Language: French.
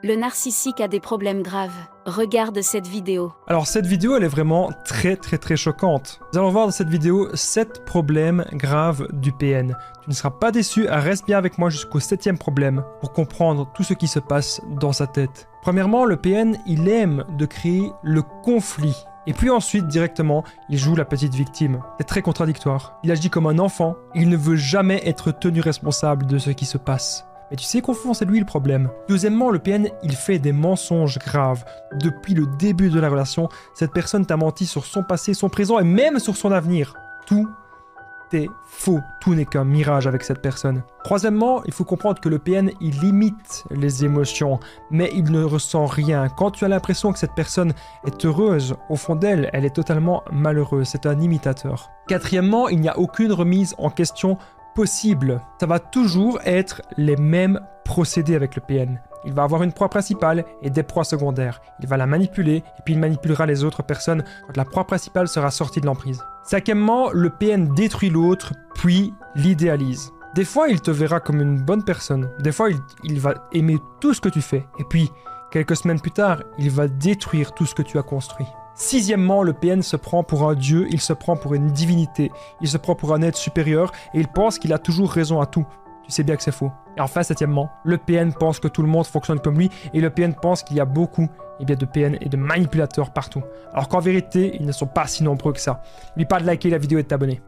Le narcissique a des problèmes graves. Regarde cette vidéo. Alors cette vidéo, elle est vraiment très choquante. Nous allons voir dans cette vidéo 7 problèmes graves du PN. Tu ne seras pas déçu, reste bien avec moi jusqu'au 7e problème pour comprendre tout ce qui se passe dans sa tête. Premièrement, le PN, il aime de créer le conflit. Et puis ensuite, directement, il joue la petite victime. C'est très contradictoire. Il agit comme un enfant. Il ne veut jamais être tenu responsable de ce qui se passe. Mais tu sais qu'au fond, c'est lui le problème. Deuxièmement, le PN, il fait des mensonges graves. Depuis le début de la relation, cette personne t'a menti sur son passé, son présent et même sur son avenir. Tout est faux. Tout n'est qu'un mirage avec cette personne. Troisièmement, il faut comprendre que le PN, il limite les émotions, mais il ne ressent rien. Quand tu as l'impression que cette personne est heureuse, au fond d'elle, elle est totalement malheureuse. C'est un imitateur. Quatrièmement, il n'y a aucune remise en question possible. Ça va toujours être les mêmes procédés avec le PN. Il va avoir une proie principale et des proies secondaires. Il va la manipuler et puis il manipulera les autres personnes quand la proie principale sera sortie de l'emprise. Cinquièmement, le PN détruit l'autre puis l'idéalise. Des fois, il te verra comme une bonne personne. Des fois, il va aimer tout ce que tu fais. Et puis, quelques semaines plus tard, il va détruire tout ce que tu as construit. Sixièmement, le PN se prend pour un dieu, il se prend pour une divinité, il se prend pour un être supérieur et il pense qu'il a toujours raison à tout. Tu sais bien que c'est faux. Et enfin, septièmement, le PN pense que tout le monde fonctionne comme lui et le PN pense qu'il y a beaucoup de PN et de manipulateurs partout. Alors qu'en vérité, ils ne sont pas si nombreux que ça. N'oublie pas de liker la vidéo et de t'abonner.